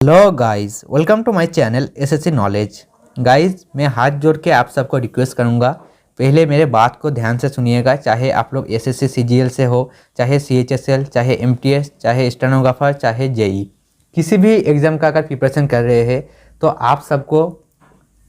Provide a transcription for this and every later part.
Hello guys, welcome to my channel SSC knowledge. Guys, मैं हाथ जोड़ के आप सबको रिक्वेस्ट करूंगा, पहले मेरे बात को ध्यान से सुनिएगा। चाहे आप लोग एसएससी सीजीएल से हो, चाहे सीएचएसएल, चाहे एमटीएस, चाहे स्टेनोग्राफर, चाहे जेई, किसी भी एग्ज़ाम का अगर प्रिपरेशन कर रहे हैं तो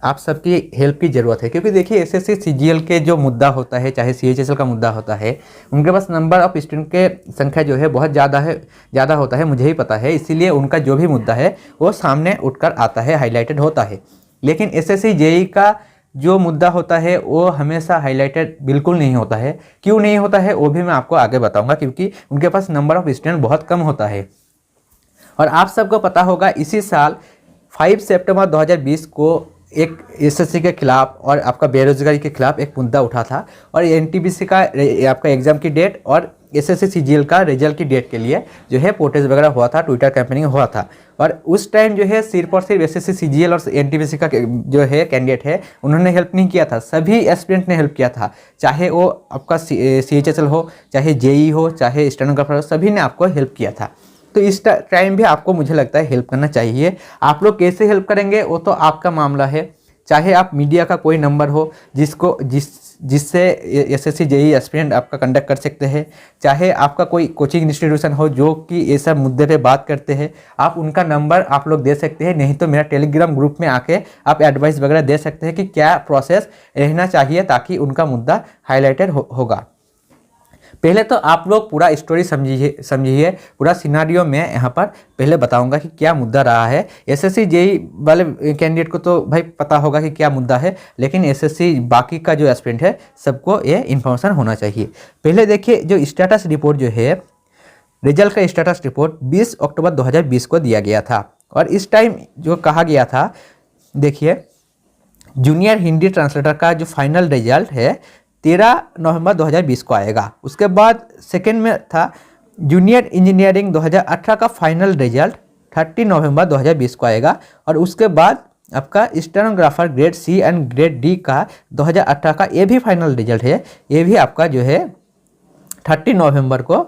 आप सबकी हेल्प की ज़रूरत है। क्योंकि देखिए, एसएससी सीजीएल के जो मुद्दा होता है, चाहे सीएचएसएल का मुद्दा होता है, उनके पास नंबर ऑफ स्टूडेंट के संख्या जो है बहुत ज़्यादा होता है, मुझे ही पता है। इसीलिए उनका जो भी मुद्दा है वो सामने उठकर आता है, हाईलाइटेड होता है। लेकिन एसएससी जेई का जो मुद्दा होता है वो हमेशा हाईलाइटेड बिल्कुल नहीं होता है। क्यों नहीं होता है वो भी मैं आपको आगे बताऊँगा, क्योंकि उनके पास नंबर ऑफ स्टूडेंट बहुत कम होता है। और आप सबको पता होगा, इसी साल 5 सितंबर 2020 को एक एसएससी के खिलाफ और आपका बेरोजगारी के खिलाफ एक मुद्दा उठा था। और एनटीपीसी का आपका एग्ज़ाम की डेट और एसएससी सीजीएल का रिजल्ट की डेट के लिए जो है प्रोटेस्ट वगैरह हुआ था, ट्विटर कैंपेनिंग हुआ था। और उस टाइम जो है सिर्फ और सिर्फ एसएससी सीजीएल और एनटीपीसी का जो है कैंडिडेट है, उन्होंने हेल्प नहीं किया था, सभी एस्पिरेंट ने हेल्प किया था। चाहे वो आपका सीएचएसएल हो, चाहे जेई हो, चाहे स्टेनोग्राफर हो, सभी ने आपको हेल्प किया था। तो इस टाइम भी आपको, मुझे लगता है, हेल्प करना चाहिए। आप लोग कैसे हेल्प करेंगे वो तो आपका मामला है। चाहे आप मीडिया का कोई नंबर हो जिससे एसएससी जेई एस्पिरेंट आपका कंडक्ट कर सकते हैं, चाहे आपका कोई कोचिंग इंस्टीट्यूशन हो जो कि ये सब मुद्दे पे बात करते हैं, आप उनका नंबर आप लोग दे सकते हैं। नहीं तो मेरा टेलीग्राम ग्रुप में आके आप एडवाइस वगैरह दे सकते हैं कि क्या प्रोसेस रहना चाहिए ताकि उनका मुद्दा हाईलाइटेड होगा। पहले तो आप लोग पूरा स्टोरी समझिए। पूरा सिनारियो मैं यहाँ पर पहले बताऊंगा कि क्या मुद्दा रहा है। एसएससी जेई वाले कैंडिडेट को तो भाई पता होगा कि क्या मुद्दा है, लेकिन एसएससी बाकी का जो एस्पिरेंट है सबको ये इन्फॉर्मेशन होना चाहिए। पहले देखिए, जो स्टेटस रिपोर्ट जो है, रिजल्ट का स्टेटस रिपोर्ट 20 अक्टूबर 2020 को दिया गया था। और इस टाइम जो कहा गया था, देखिए, जूनियर हिंदी ट्रांसलेटर का जो फाइनल रिजल्ट है 13 नवंबर 2020 को आएगा। उसके बाद सेकेंड में था जूनियर इंजीनियरिंग 2018 का फाइनल रिजल्ट 30 नवंबर 2020 को आएगा। और उसके बाद आपका stenographer grade C and grade D का 2018 का ये भी फाइनल रिजल्ट है, ये भी आपका जो है 30 नवंबर को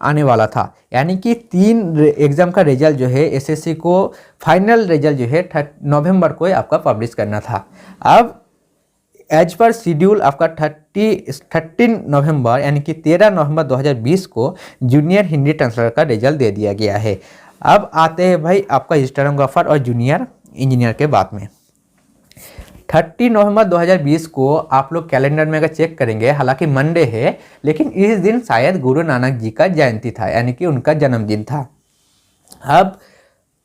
आने वाला था। यानी कि 3 एग्ज़ाम का रिजल्ट जो है एसएससी को फाइनल रिजल्ट जो है नवंबर को आपका पब्लिश करना था। अब एज पर शेड्यूल आपका 13 नवंबर यानी कि 13 नवंबर 2020 को जूनियर हिंदी ट्रांसलेटर का रिजल्ट दे दिया गया है। अब आते हैं भाई आपका स्टेनोग्राफर और जूनियर इंजीनियर के बाद में। 30 नवंबर 2020 को आप लोग कैलेंडर में अगर चेक करेंगे, हालांकि मंडे है, लेकिन इस दिन शायद गुरु नानक जी का जयंती था, यानी कि उनका जन्मदिन था। अब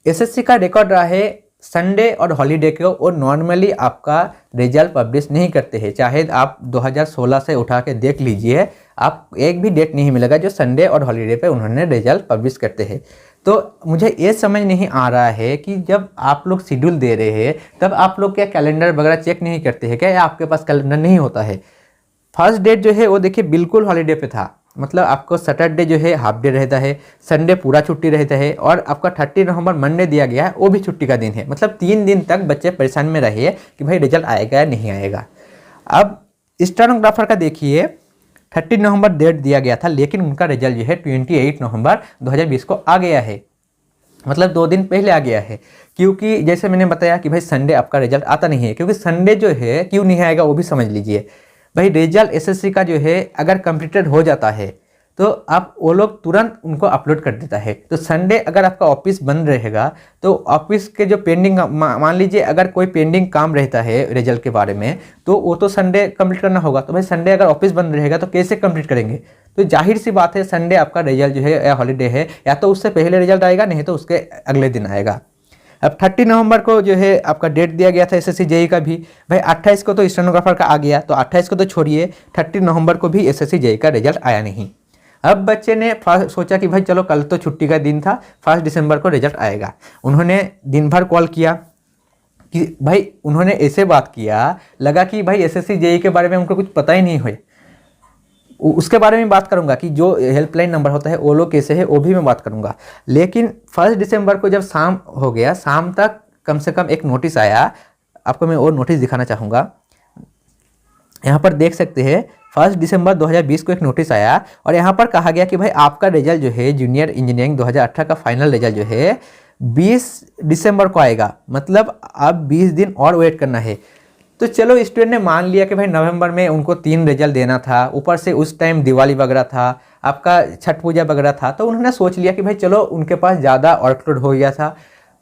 एसएससी का रिकॉर्ड रहा है संडे और हॉलीडे को वो नॉर्मली आपका रिजल्ट पब्लिश नहीं करते हैं। चाहे आप 2016 से उठा के देख लीजिए, आप एक भी डेट नहीं मिलेगा जो संडे और हॉलीडे पे उन्होंने रिजल्ट पब्लिश करते हैं। तो मुझे ये समझ नहीं आ रहा है कि जब आप लोग शेड्यूल दे रहे हैं तब आप लोग क्या कैलेंडर वगैरह चेक नहीं करते हैं क्या, या आपके पास कैलेंडर नहीं होता है? फर्स्ट डेट जो है वो देखिए बिल्कुल हॉलीडे पे था, मतलब आपको सैटरडे जो है हाफ डे रहता है, संडे पूरा छुट्टी रहता है, और आपका 30 नवंबर मंडे दिया गया है, वो भी छुट्टी का दिन है। मतलब 3 दिन तक बच्चे परेशान में रहे कि भाई रिजल्ट आएगा या नहीं आएगा। अब स्टेनोग्राफर का देखिए 30 नवंबर डेट दिया गया था, लेकिन उनका रिजल्ट जो है 28 नवंबर 2020 को आ गया है, मतलब 2 दिन पहले आ गया है। क्योंकि जैसे मैंने बताया कि भाई संडे आपका रिजल्ट आता नहीं है, क्योंकि संडे जो है क्यों नहीं आएगा वो भी समझ लीजिए। भाई रिजल्ट एसएससी का जो है अगर कंप्लीटेड हो जाता है तो आप वो लोग तुरंत उनको अपलोड कर देता है। तो संडे अगर आपका ऑफिस बंद रहेगा तो ऑफिस के जो पेंडिंग, मान लीजिए अगर कोई पेंडिंग काम रहता है रिजल्ट के बारे में, तो वो तो संडे कंप्लीट करना होगा। तो भाई संडे अगर ऑफिस बंद रहेगा तो कैसे कंप्लीट करेंगे? तो जाहिर सी बात है संडे आपका रिजल्ट जो है या हॉलीडे है, या तो उससे पहले रिजल्ट आएगा, नहीं तो उसके अगले दिन आएगा। अब 30 नवंबर को जो है आपका डेट दिया गया था एसएससी जेई का भी। भाई 28 को तो स्टेनोग्राफर का आ गया, तो 28 को तो छोड़िए, 30 नवंबर को भी एसएससी जेई का रिजल्ट आया नहीं। अब बच्चे ने सोचा कि भाई चलो कल तो छुट्टी का दिन था, 1 दिसंबर को रिजल्ट आएगा। उन्होंने दिन भर कॉल किया कि भाई, उन्होंने ऐसे बात किया लगा कि भाई एसएससी जेई के बारे में उनको कुछ पता ही नहीं हुए। उसके बारे में बात करूंगा कि जो हेल्पलाइन नंबर होता है वो लोग कैसे है, वो भी मैं बात करूंगा। लेकिन 1 दिसंबर को जब शाम हो गया, शाम तक कम से कम एक नोटिस आया। आपको मैं वो नोटिस दिखाना चाहूँगा, यहाँ पर देख सकते हैं। 1 दिसंबर 2020 को एक नोटिस आया और यहाँ पर कहा गया कि भाई आपका रिजल्ट जो है जूनियर इंजीनियरिंग 2018 का फाइनल रिजल्ट जो है 20 दिसंबर को आएगा, मतलब अब 20 दिन और वेट करना है। तो चलो स्टूडेंट ने मान लिया कि भाई नवंबर में उनको 3 रिजल्ट देना था, ऊपर से उस टाइम दिवाली वगैरह था, आपका छठ पूजा वगैरह था, तो उन्होंने सोच लिया कि भाई चलो उनके पास ज़्यादा वर्कलोड हो गया था,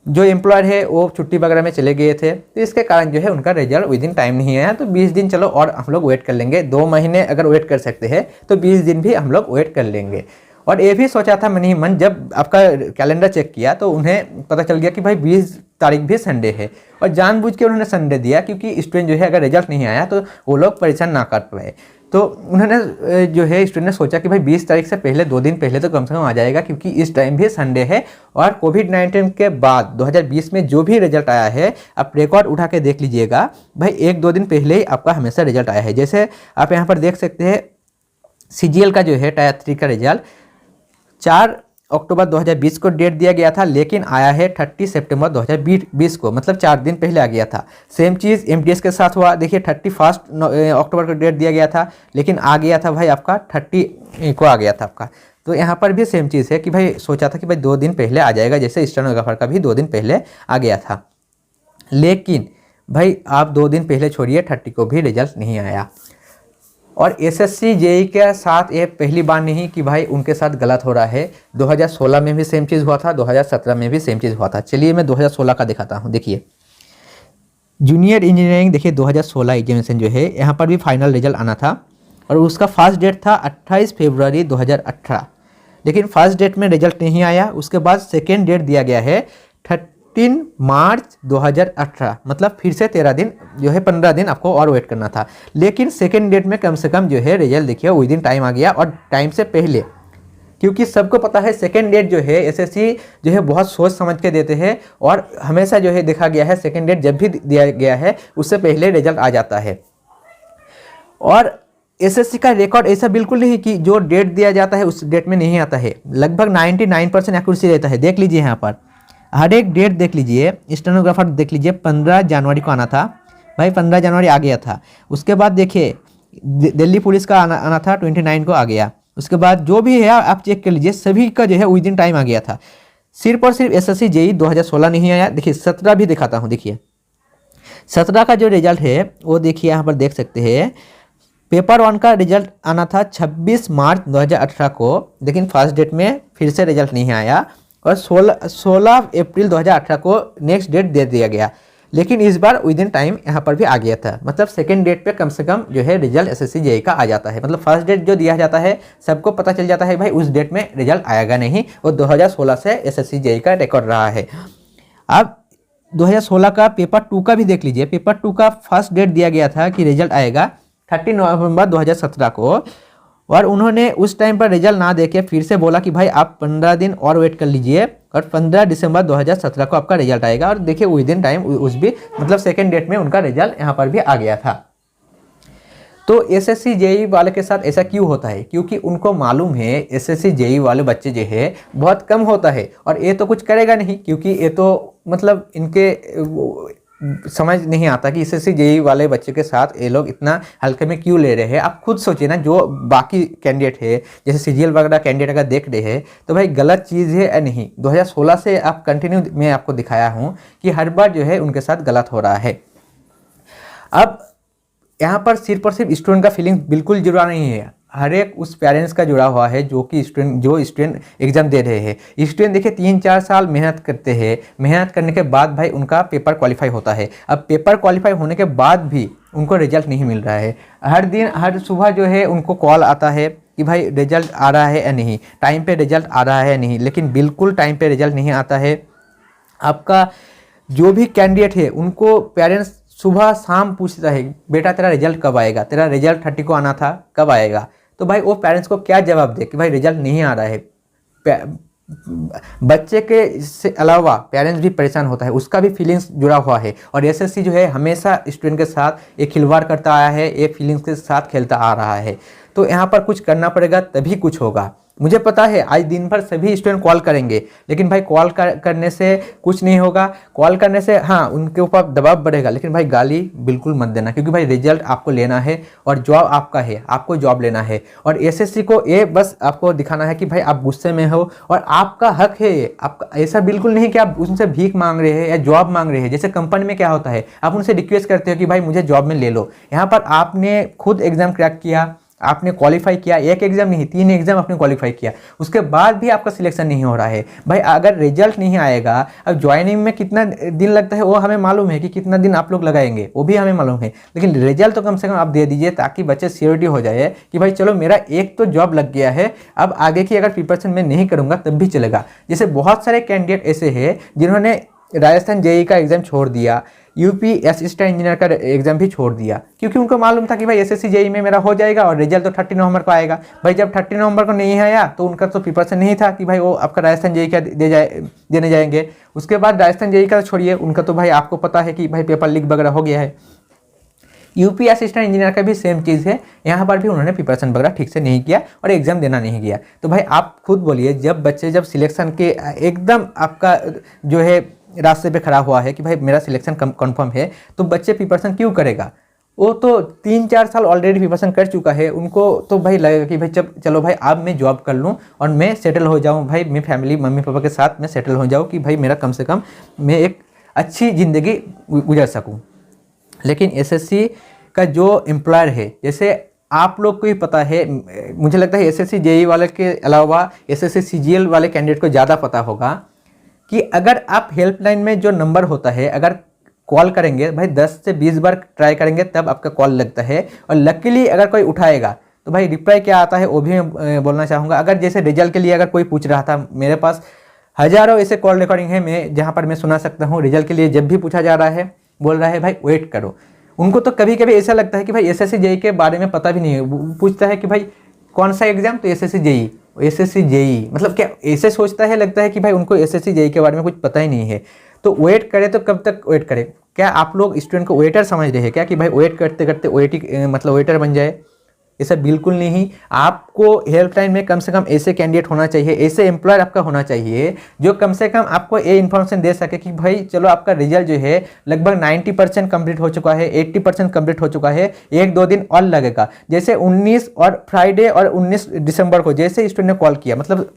जो एम्प्लॉयर है वो छुट्टी वगैरह में चले गए थे, तो इसके कारण जो है उनका रिजल्ट विद इन टाइम नहीं आया। तो 20 दिन चलो और हम लोग वेट कर लेंगे, 2 महीने अगर वेट कर सकते हैं तो 20 दिन भी हम लोग वेट कर लेंगे। और ये भी सोचा था मन ही मन, जब आपका कैलेंडर चेक किया तो उन्हें पता चल गया कि भाई 20 तारीख भी संडे है, और जानबूझ के उन्होंने संडे दिया क्योंकि स्टूडेंट जो है अगर रिजल्ट नहीं आया तो वो लोग परेशान ना कर पाए। तो उन्होंने जो है स्टूडेंट ने सोचा कि भाई 20 तारीख से पहले 2 दिन पहले तो कम से कम आ जाएगा, क्योंकि इस टाइम भी संडे है। और कोविड-19 के बाद 2020 में जो भी रिजल्ट आया है, आप रिकॉर्ड उठा के देख लीजिएगा भाई, 1-2 दिन पहले ही आपका हमेशा रिजल्ट आया है। जैसे आप यहाँ पर देख सकते हैं CGL का जो है टायर 3 का रिजल्ट 4 अक्टूबर 2020 को डेट दिया गया था, लेकिन आया है 30 सितंबर 2020 को, मतलब 4 दिन पहले आ गया था। सेम चीज़ MTS के साथ हुआ, देखिए 31 अक्टूबर को डेट दिया गया था, लेकिन आ गया था भाई आपका 30 को आ गया था आपका। तो यहाँ पर भी सेम चीज़ है कि भाई सोचा था कि भाई 2 दिन पहले आ जाएगा, जैसे स्टेनोग्राफर का भी 2 दिन पहले आ गया था, लेकिन भाई आप 2 दिन पहले छोड़िए 30 को भी रिजल्ट नहीं आया। और SSC JEE के साथ ये पहली बार नहीं कि भाई उनके साथ गलत हो रहा है, 2016 में भी सेम चीज़ हुआ था, 2017 में भी सेम चीज़ हुआ था। चलिए मैं 2016 का दिखाता हूँ। देखिए जूनियर इंजीनियरिंग, देखिए 2016 एग्जामिनेशन जो है यहाँ पर भी फाइनल रिजल्ट आना था, और उसका फर्स्ट डेट था 28 फरवरी 2018, लेकिन फर्स्ट डेट में रिजल्ट नहीं आया। उसके बाद सेकेंड डेट दिया गया है 13 मार्च 2018, मतलब फिर से 13 दिन जो है 15 दिन आपको और वेट करना था। लेकिन सेकेंड डेट में कम से कम जो है रिजल्ट देखिए विद इन टाइम आ गया, और टाइम से पहले, क्योंकि सबको पता है सेकेंड डेट जो है SSC जो है बहुत सोच समझ के देते हैं, और हमेशा जो है देखा गया है सेकेंड डेट जब भी दिया गया है उससे पहले रिजल्ट आ जाता है। और SSC का रिकॉर्ड ऐसा बिल्कुल नहीं कि जो डेट दिया जाता है उस डेट में नहीं आता है, लगभग 99% एक्यूरेसी रहता है। देख लीजिए यहाँ पर हर एक डेट देख लीजिए, स्टेनोग्राफर देख लीजिए 15 जनवरी को आना था भाई, 15 जनवरी आ गया था। उसके बाद देखिए दिल्ली पुलिस का आना था 29 को आ गया। उसके बाद जो भी है आप चेक कर लीजिए, सभी का जो है विद इन टाइम आ गया था। सिर्फ और सिर्फ SSC JEE 2016 नहीं आया। देखिए 17 भी दिखाता हूँ, देखिए 17 का जो रिजल्ट है वो देखिए यहाँ पर देख सकते हैं। पेपर 1 का रिजल्ट आना था 26 मार्च 2018 को, लेकिन फर्स्ट डेट में फिर से रिजल्ट नहीं आया, और 16 अप्रैल 2018 को नेक्स्ट डेट दे दिया गया, लेकिन इस बार विद इन टाइम यहाँ पर भी आ गया था। मतलब सेकेंड डेट पे कम से कम जो है रिजल्ट SSC JEE का आ जाता है। मतलब फर्स्ट डेट जो दिया जाता है सबको पता चल जाता है भाई उस डेट में रिजल्ट आएगा नहीं, वो 2016 से SSC JEE का रिकॉर्ड रहा है। अब 2016 का पेपर 2 का भी देख लीजिए, पेपर 2 का फर्स्ट डेट दिया गया था कि रिजल्ट आएगा 30 नवंबर 2017 को, और उन्होंने उस टाइम पर रिजल्ट ना देके फिर से बोला कि भाई आप 15 दिन और वेट कर लीजिए, और 15 दिसंबर 2017 को आपका रिजल्ट आएगा। और देखिए विद इन टाइम उस भी मतलब सेकेंड डेट में उनका रिजल्ट यहाँ पर भी आ गया था। तो SSC JEE वाले के साथ ऐसा क्यों होता है? क्योंकि उनको मालूम है SSC JEE वाले बच्चे जो है बहुत कम होता है, और ये तो कुछ करेगा नहीं, क्योंकि ये तो मतलब इनके समझ नहीं आता कि SSC JEE वाले बच्चे के साथ ये लोग इतना हल्के में क्यों ले रहे हैं। आप खुद सोचिए ना, जो बाकी कैंडिडेट है जैसे CGL वगैरह कैंडिडेट अगर देख रहे हैं तो भाई गलत चीज़ है या नहीं। 2016 से आप कंटिन्यू मैं आपको दिखाया हूँ कि हर बार जो है उनके साथ गलत हो रहा है। अब यहाँ पर सिर्फ और सिर्फ स्टूडेंट का फीलिंग बिल्कुल जुड़ा नहीं है, हर एक उस पेरेंट्स का जुड़ा हुआ है जो स्टूडेंट एग्जाम दे रहे हैं। स्टूडेंट देखिए 3-4 साल मेहनत करते हैं, मेहनत करने के बाद भाई उनका पेपर क्वालिफाई होता है। अब पेपर क्वालिफाई होने के बाद भी उनको रिजल्ट नहीं मिल रहा है। हर दिन हर सुबह जो है उनको कॉल आता है कि भाई रिजल्ट आ रहा है या नहीं, टाइम पे रिजल्ट आ रहा है या नहीं, लेकिन बिल्कुल टाइम पे रिजल्ट नहीं आता है। आपका जो भी कैंडिडेट है उनको पेरेंट्स सुबह शाम पूछता है बेटा तेरा रिजल्ट कब आएगा, तेरा रिजल्ट 30 को आना था कब आएगा। तो भाई वो पेरेंट्स को क्या जवाब दे कि भाई रिजल्ट नहीं आ रहा है। बच्चे के से अलावा पेरेंट्स भी परेशान होता है, उसका भी फीलिंग्स जुड़ा हुआ है। और SSC जो है हमेशा स्टूडेंट के साथ एक खिलवाड़ करता आया है, एक फीलिंग्स के साथ खेलता आ रहा है। तो यहाँ पर कुछ करना पड़ेगा तभी कुछ होगा। मुझे पता है आज दिन भर सभी स्टूडेंट कॉल करेंगे, लेकिन भाई कॉल करने से कुछ नहीं होगा। कॉल करने से हाँ उनके ऊपर दबाव बढ़ेगा, लेकिन भाई गाली बिल्कुल मत देना, क्योंकि भाई रिजल्ट आपको लेना है और जॉब आपका है, आपको जॉब लेना है। और एसएससी को ये बस आपको दिखाना है कि भाई आप गुस्से में हो और आपका हक है ये। आपका ऐसा बिल्कुल नहीं कि आप उनसे भीख मांग रहे हैं या जॉब मांग रहे हैं। जैसे कंपनी में क्या होता है, आप उनसे रिक्वेस्ट करते हो कि भाई मुझे जॉब में ले लो। यहाँ पर आपने खुद एग्जाम क्रैक किया, आपने क्वालिफाई किया, एक एग्जाम नहीं 3 एग्जाम आपने क्वालिफाई किया, उसके बाद भी आपका सिलेक्शन नहीं हो रहा है। भाई अगर रिजल्ट नहीं आएगा, अब ज्वाइनिंग में कितना दिन लगता है वो हमें मालूम है कि कितना दिन आप लोग लगाएंगे, वो भी हमें मालूम है, लेकिन रिजल्ट तो कम से कम आप दे दीजिए ताकि बच्चे श्योरिटी हो जाए कि भाई चलो मेरा एक तो जॉब लग गया है, अब आगे की अगर प्रिपरेशन मैं नहीं करूँगा तब भी चलेगा। जैसे बहुत सारे कैंडिडेट ऐसे हैं जिन्होंने राजस्थान जेईई का एग्जाम छोड़ दिया, यूपी असिस्टेंट इंजीनियर का एग्जाम भी छोड़ दिया, क्योंकि उनको मालूम था कि भाई एसएससी जेईई में मेरा हो जाएगा और रिजल्ट तो 30 नवंबर को आएगा। भाई जब 30 नवंबर को नहीं आया तो उनका तो प्रिपरेशन नहीं था कि भाई वो आपका राजस्थान जेईई का देने जाएंगे। उसके बाद राजस्थान जेईई का छोड़िए, उनका तो भाई आपको पता है कि भाई पेपर लीक वगैरह हो गया है। यूपी असिस्टेंट इंजीनियर का भी सेम चीज़ है, यहाँ पर भी उन्होंने प्रिपरेशन वगैरह ठीक से नहीं किया और एग्जाम देना नहीं गया। तो भाई आप खुद बोलिए, जब बच्चे जब सिलेक्शन के एकदम आपका जो है रास्ते पे खड़ा हुआ है कि भाई मेरा सिलेक्शन कंफर्म है, तो बच्चे प्रिपरेशन क्यों करेगा? वो तो 3-4 साल ऑलरेडी प्रिपरेशन कर चुका है, उनको तो भाई लगेगा कि भाई चलो भाई अब मैं जॉब कर लूँ और मैं सेटल हो जाऊँ, भाई मैं फैमिली मम्मी पापा के साथ मैं सेटल हो जाऊँ कि भाई मेरा कम से कम मैं एक अच्छी ज़िंदगी गुजर सकूँ। लेकिन एसएससी का जो एम्प्लॉयर है, जैसे आप लोग को ही पता है, मुझे लगता है एसएससी जेईई वाले के अलावा एसएससी सीजीएल वाले कैंडिडेट को ज़्यादा पता होगा कि अगर आप हेल्पलाइन में जो नंबर होता है, अगर कॉल करेंगे भाई 10 से 20 बार ट्राई करेंगे तब आपका कॉल लगता है, और लकीली अगर कोई उठाएगा तो भाई रिप्लाई क्या आता है वो भी मैं बोलना चाहूँगा। अगर जैसे रिजल्ट के लिए अगर कोई पूछ रहा था, मेरे पास हज़ारों ऐसे कॉल रिकॉर्डिंग है मैं जहाँ पर मैं सुना सकता हूँ, रिजल्ट के लिए जब भी पूछा जा रहा है बोल रहा है भाई वेट करो। उनको तो कभी कभी ऐसा लगता है कि भाई एसएससी जेईई के बारे में पता भी नहीं है, पूछता है कि भाई कौन सा एग्जाम, तो एसएससी जेईई मतलब क्या ऐसे सोचता है, लगता है कि भाई उनको एसएससी जेईई के बारे में कुछ पता ही नहीं है। तो वेट करे तो कब तक वेट करे? क्या आप लोग स्टूडेंट को वेटर समझ रहे हैं क्या कि भाई वेट करते करते वेटी मतलब वेटर बन जाए? ऐसा बिल्कुल नहीं। आपको हेल्पलाइन में कम से कम ऐसे कैंडिडेट होना चाहिए, ऐसे एम्प्लॉयर आपका होना चाहिए जो कम से कम आपको ये इन्फॉर्मेशन दे सके कि भाई चलो आपका रिजल्ट जो है लगभग 90% कंप्लीट हो चुका है, 80% कंप्लीट हो चुका है, 1-2 दिन और लगेगा। जैसे 19 और फ्राइडे और 19 दिसंबर को जैसे स्टूडेंट ने कॉल किया, मतलब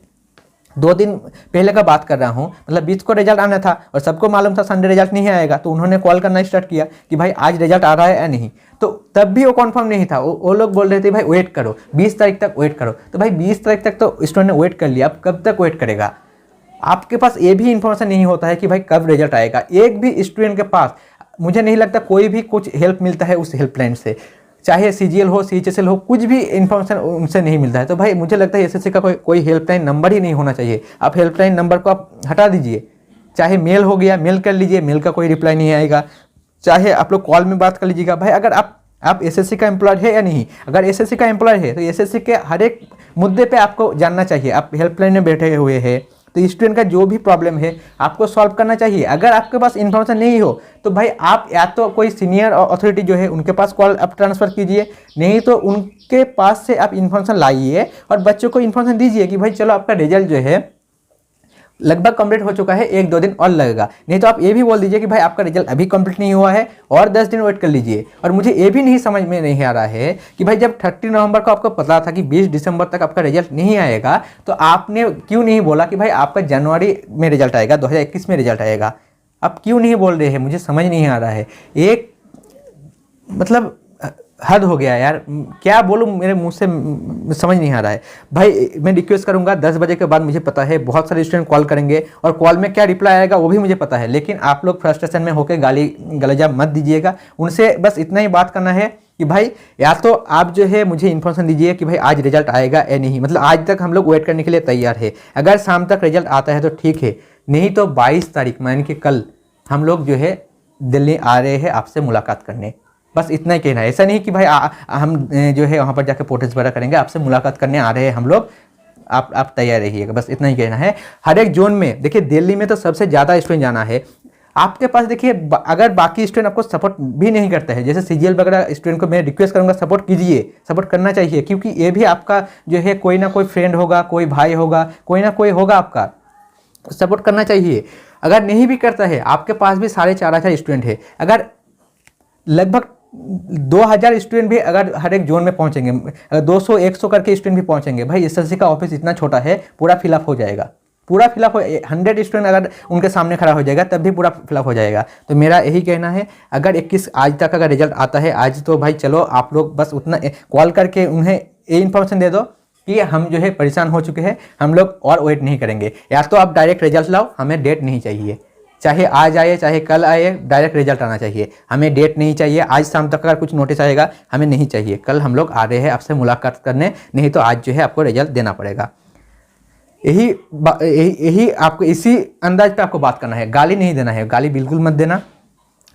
2 दिन पहले का बात कर रहा हूँ, मतलब 20 को रिजल्ट आना था और सबको मालूम था संडे रिजल्ट नहीं आएगा, तो उन्होंने कॉल करना स्टार्ट किया कि भाई आज रिजल्ट आ रहा है या नहीं। तो तब भी वो कन्फर्म नहीं था, वो लोग बोल रहे थे भाई वेट करो, 20 तारीख तक वेट करो। तो भाई 20 तारीख तक तो स्टूडेंट ने वेट कर लिया, अब कब तक वेट करेगा? आपके पास ये भी इंफॉर्मेशन नहीं होता है कि भाई कब रिजल्ट आएगा। एक भी स्टूडेंट के पास मुझे नहीं लगता कोई भी कुछ हेल्प मिलता है उस हेल्पलाइन से, चाहे सीजीएल हो सीएचएसएल हो, कुछ भी इन्फॉर्मेशन उनसे नहीं मिलता है। तो भाई मुझे लगता है एसएससी का कोई हेल्पलाइन नंबर ही नहीं होना चाहिए। आप हेल्पलाइन नंबर को आप हटा दीजिए, चाहे मेल हो गया मेल कर लीजिए, मेल का कोई रिप्लाई नहीं आएगा, चाहे आप लोग कॉल में बात कर लीजिएगा। भाई अगर आप एसएससी का एम्प्लॉयर है या नहीं, अगर एसएससी का एम्प्लॉयर है तो एसएससी के हर एक मुद्दे पे आपको जानना चाहिए। आप हेल्पलाइन में बैठे हुए हैं तो स्टूडेंट का जो भी प्रॉब्लम है आपको सॉल्व करना चाहिए। अगर आपके पास इन्फॉर्मेशन नहीं हो तो भाई आप या तो कोई सीनियर अथॉरिटी जो है उनके पास कॉल आप ट्रांसफ़र कीजिए, नहीं तो उनके पास से आप इन्फॉर्मेशन लाइए और बच्चों को इन्फॉर्मेशन दीजिए कि भाई चलो आपका रिजल्ट जो है लगभग कंप्लीट हो चुका है, 1-2 दिन और लगेगा। नहीं तो आप ये भी बोल दीजिए कि भाई आपका रिजल्ट अभी कंप्लीट नहीं हुआ है और 10 दिन वेट कर लीजिए। और मुझे ये भी नहीं समझ में नहीं आ रहा है कि भाई जब 30 नवंबर को आपको पता था कि 20 दिसंबर तक आपका रिजल्ट नहीं आएगा, तो आपने क्यों नहीं बोला कि भाई आपका जनवरी में रिजल्ट आएगा, 2021 में रिजल्ट आएगा? आप क्यों नहीं बोल रहे हैं? मुझे समझ नहीं आ रहा है। एक मतलब हद हो गया यार, क्या बोलूँ, मेरे मुंह से समझ नहीं आ रहा है। भाई मैं रिक्वेस्ट करूंगा 10 बजे के बाद, मुझे पता है बहुत सारे स्टूडेंट कॉल करेंगे और कॉल में क्या रिप्लाई आएगा वो भी मुझे पता है, लेकिन आप लोग फ्रस्ट्रेशन में होकर गाली गलौजा मत दीजिएगा। उनसे बस इतना ही बात करना है कि भाई या तो आप जो है मुझे इन्फॉर्मेशन दीजिए कि भाई आज रिजल्ट आएगा या नहीं, मतलब आज तक हम लोग वेट करने के लिए तैयार है। अगर शाम तक रिजल्ट आता है तो ठीक है, नहीं तो 22 तारीख यानी कि कल हम लोग जो है दिल्ली आ रहे हैं आपसे मुलाकात करने। बस इतना ही कहना है। ऐसा नहीं कि भाई हम जो है वहाँ पर जाकर प्रोटेस्ट वगैरह करेंगे, आपसे मुलाकात करने आ रहे हैं हम लोग, आप तैयार रहिएगा, बस इतना ही कहना है। हर एक जोन में देखिए, दिल्ली में तो सबसे ज़्यादा स्टूडेंट जाना है। आपके पास देखिए अगर बाकी स्टूडेंट आपको सपोर्ट भी नहीं करता है, जैसे सीजीएल वगैरह स्टूडेंट को मैं रिक्वेस्ट करूंगा सपोर्ट कीजिए, सपोर्ट करना चाहिए, क्योंकि ये भी आपका जो है कोई ना कोई फ्रेंड होगा, कोई भाई होगा, कोई ना कोई होगा, आपका सपोर्ट करना चाहिए। अगर नहीं भी करता है, आपके पास भी 4,500 स्टूडेंट है, अगर लगभग 2,000 स्टूडेंट भी अगर हर एक जोन में पहुंचेंगे, 200 100 करके स्टूडेंट भी पहुंचेंगे, भाई एसएससी का ऑफिस इतना छोटा है, पूरा फिलअप हो जाएगा, पूरा फिलअप हो। 100 स्टूडेंट अगर उनके सामने खड़ा हो जाएगा तब भी पूरा फिलअप हो जाएगा। तो मेरा यही कहना है, अगर 21 आज तक अगर रिजल्ट आता है आज, तो भाई चलो आप लोग बस उतना कॉल करके उन्हें ये इन्फॉर्मेशन दे दो कि हम जो है परेशान हो चुके हैं, हम लोग और वेट नहीं करेंगे, या तो आप डायरेक्ट रिजल्ट लाओ, हमें डेट नहीं चाहिए, चाहे आज आए चाहे कल आए, डायरेक्ट रिजल्ट आना चाहिए, हमें डेट नहीं चाहिए। आज शाम तक अगर कुछ नोटिस आएगा हमें नहीं चाहिए, कल हम लोग आ रहे हैं आपसे मुलाकात करने, नहीं तो आज जो है आपको रिजल्ट देना पड़ेगा। यही आपको इसी अंदाज पे आपको बात करना है, गाली नहीं देना है, गाली बिल्कुल मत देना,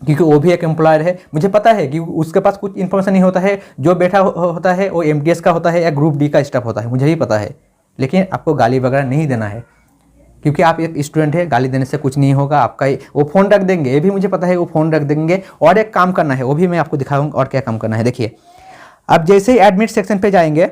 क्योंकि वो भी एक एम्प्लॉयर है। मुझे पता है कि उसके पास कुछ इन्फॉर्मेशन नहीं होता है, जो बैठा होता है वो एमटीएस का होता है या ग्रुप डी का स्टाफ होता है, मुझे ही पता है, लेकिन आपको गाली वगैरह नहीं देना है, क्योंकि आप एक स्टूडेंट है, गाली देने से कुछ नहीं होगा। आपका वो फ़ोन रख देंगे, ये भी मुझे पता है, वो फ़ोन रख देंगे। और एक काम करना है, वो भी मैं आपको दिखाऊंगा और क्या काम करना है। देखिए, अब जैसे ही एडमिट सेक्शन पे जाएंगे,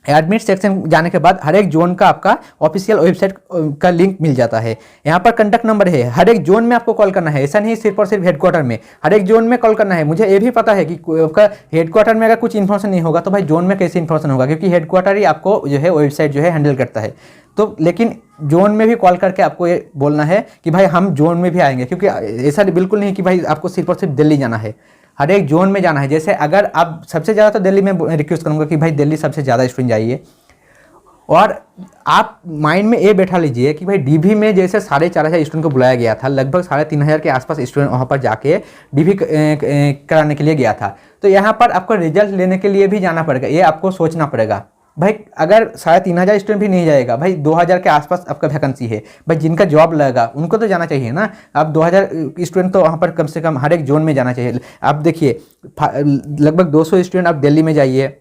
एडमिट सेक्शन जाने के बाद हर एक जोन का आपका ऑफिशियल वेबसाइट का लिंक मिल जाता है। यहाँ पर कंटैक्ट नंबर है, हर एक जोन में आपको कॉल करना है, ऐसा नहीं सिर्फ और सिर्फ हेडक्वार्टर में, हर एक जोन में कॉल करना है। मुझे ये भी पता है कि आपका हेडक्वार्टर में अगर कुछ इन्फॉर्मेशन नहीं होगा तो भाई जोन में कैसे इन्फॉर्मेशन होगा, क्योंकि हेडक्वार्टर ही आपको जो है वेबसाइट जो है हैंडल करता है। तो लेकिन जोन में भी कॉल करके आपको ये बोलना है कि भाई हम जोन में भी आएंगे, क्योंकि ऐसा बिल्कुल नहीं कि भाई आपको सिर्फ और सिर्फ दिल्ली जाना है, हर एक जोन में जाना है। जैसे अगर आप सबसे ज़्यादा तो दिल्ली में रिक्वेस्ट करूँगा कि भाई दिल्ली सबसे ज़्यादा स्टूडेंट जाइए, और आप माइंड में ये बैठा लीजिए कि भाई डीवी में जैसे 4,500 स्टूडेंट को बुलाया गया था, लगभग 3,500 के आसपास स्टूडेंट वहाँ पर जाके डीवी कराने के लिए गया था। तो यहाँ पर आपको रिजल्ट लेने के लिए भी जाना पड़ेगा, ये आपको सोचना पड़ेगा। भाई अगर 3,500 स्टूडेंट भी नहीं जाएगा, भाई 2,000 के आसपास आपका वैकेंसी है, भाई जिनका जॉब लगेगा उनको तो जाना चाहिए ना। अब 2,000 स्टूडेंट तो वहाँ पर कम से कम हर एक जोन में जाना चाहिए। आप देखिए लगभग 200 स्टूडेंट आप दिल्ली में जाइए,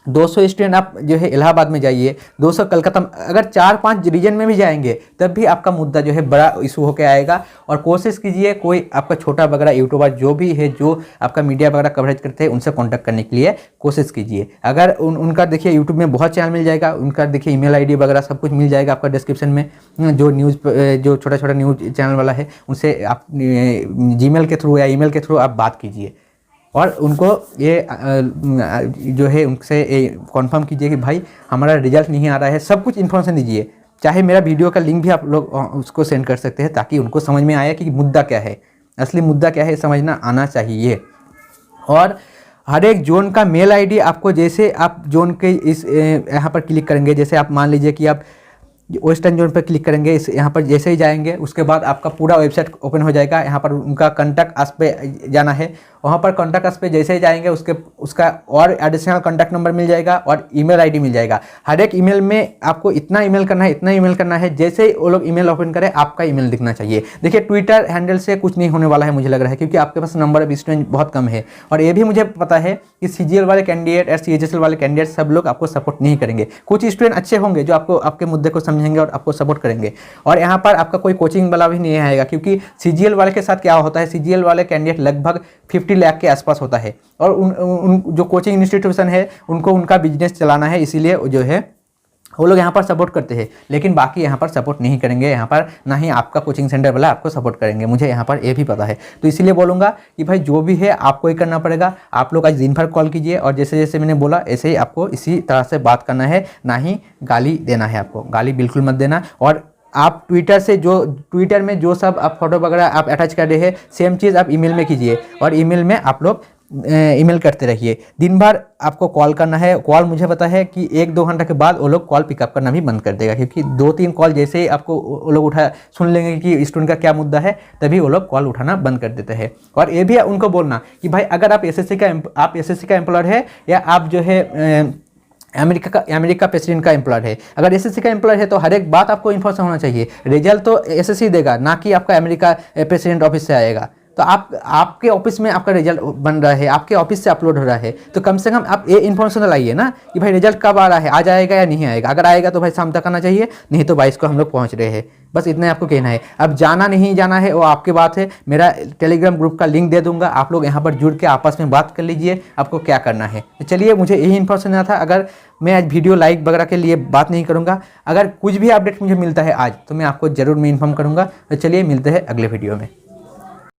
200 स्टूडेंट आप जो है इलाहाबाद में जाइए, 200 कलकत्ता, अगर 4-5 रीजन में भी जाएंगे तब भी आपका मुद्दा जो है बड़ा इशू होकर आएगा। और कोशिश कीजिए कोई आपका छोटा वगैरह यूट्यूबर जो भी है, जो आपका मीडिया वगैरह कवरेज करते हैं, उनसे कांटेक्ट करने के लिए कोशिश कीजिए। अगर उनका देखिए यूट्यूब में बहुत चैनल मिल जाएगा, उनका देखिए ईमेल आईडी वगैरह सब कुछ मिल जाएगा आपका डिस्क्रिप्शन में। जो न्यूज़ जो छोटा छोटा न्यूज़ चैनल वाला है उनसे आप जीमेल के थ्रू या ईमेल के थ्रू आप बात कीजिए, और उनको ये जो है उनसे कॉन्फर्म कीजिए कि भाई हमारा रिजल्ट नहीं आ रहा है, सब कुछ इन्फॉर्मेशन दीजिए। चाहे मेरा वीडियो का लिंक भी आप लोग उसको सेंड कर सकते हैं, ताकि उनको समझ में आए कि मुद्दा क्या है, असली मुद्दा क्या है, समझना आना चाहिए। और हर एक जोन का मेल आईडी आपको, जैसे आप जोन के इस यहाँ पर क्लिक करेंगे, जैसे आप मान लीजिए कि आप वेस्टर्न जोन पर क्लिक करेंगे, इस यहाँ पर जैसे ही जाएंगे उसके बाद आपका पूरा वेबसाइट ओपन हो जाएगा। यहाँ पर उनका कॉन्टैक्ट अस पे जाना है, वहाँ पर कॉन्टैक्ट अस पे जैसे ही जाएंगे उसका और एडिशनल कॉन्टैक्ट नंबर मिल जाएगा और ईमेल आईडी मिल जाएगा। हर एक ईमेल में आपको इतना ईमेल करना है, इतना ईमेल करना है, जैसे ही वो लोग ईमेल ओपन करें आपका ईमेल दिखना चाहिए। देखिए ट्विटर हैंडल से कुछ नहीं होने वाला है मुझे लग रहा है, क्योंकि आपके पास नंबर ऑफ स्टूडेंट बहुत कम है। और ये भी मुझे पता है कि सीजीएल वाले कैंडिडेट और सीएचएसएल वाले कैंडिडेट सब लोग आपको सपोर्ट नहीं करेंगे। कुछ स्टूडेंट अच्छे होंगे जो आपको आपके मुद्दे को समझेंगे और आपको सपोर्ट करेंगे। और यहाँ पर आपका कोई कोचिंग वाला भी नहीं आएगा, क्योंकि सीजीएल वाले के साथ क्या होता है, सीजीएल वाले कैंडिडेट लगभग 50 लाख के आसपास होता है, और उन जो कोचिंग इंस्टीट्यूशन है उनको उनका बिजनेस चलाना है, इसीलिए जो है वो लोग यहाँ पर सपोर्ट करते हैं। लेकिन बाकी यहाँ पर सपोर्ट नहीं करेंगे, यहाँ पर ना ही आपका कोचिंग सेंटर वाला आपको सपोर्ट करेंगे, मुझे यहाँ पर ये भी पता है। तो इसीलिए बोलूँगा कि भाई जो भी है आपको ही करना पड़ेगा। आप लोग आज दिन भर कॉल कीजिए, और जैसे जैसे मैंने बोला ऐसे ही आपको इसी तरह से बात करना है, ना ही गाली देना है। आपको गाली बिल्कुल मत देना। और आप ट्विटर में जो सब आप फोटो वगैरह आप अटैच कर रहे हैं, सेम चीज़ आप ईमेल में कीजिए, और ईमेल में आप लोग ईमेल करते रहिए। दिन भर आपको कॉल करना है। कॉल मुझे पता है कि 1-2 घंटा के बाद वो लोग कॉल पिकअप करना भी बंद कर देगा, क्योंकि 2-3 कॉल जैसे ही आपको वो लोग सुन लेंगे कि स्टूडेंट का क्या मुद्दा है, तभी वो लोग कॉल उठाना बंद कर देते हैं। और ये भी उनको बोलना कि भाई अगर आप एसएससी का एम्प्लॉयर है, या आप जो है अमेरिका प्रेसिडेंट का एम्प्लॉयर है, अगर एसएससी का एम्प्लॉयर है तो हर एक बात आपको इन्फॉर्मेशन होना चाहिए। रिजल्ट तो एसएससी देगा, ना कि आपका अमेरिका प्रेसिडेंट ऑफिस से आएगा। तो आपके ऑफिस में आपका रिजल्ट बन रहा है, आपके ऑफिस से अपलोड हो रहा है, तो कम से कम आप ये इन्फॉर्मेशन लाइए ना कि भाई रिजल्ट कब आ रहा है, आ जाएगा या नहीं आएगा। अगर आएगा तो भाई शाम तक आना चाहिए, नहीं तो 22 को हम लोग पहुँच रहे हैं। बस इतना आपको कहना है। अब जाना नहीं जाना है वो आपकी बात है। मेरा टेलीग्राम ग्रुप का लिंक दे दूंगा, आप लोग यहाँ पर जुड़ के आपस में बात कर लीजिए आपको क्या करना है। तो चलिए, मुझे यही इन्फॉर्मेशन देना था। अगर मैं आज वीडियो लाइक वगैरह के लिए बात नहीं करूँगा, अगर कुछ भी अपडेट मुझे मिलता है आज तो मैं आपको ज़रूर मैं इन्फॉर्म करूँगा। तो चलिए मिलते हैं अगले वीडियो में।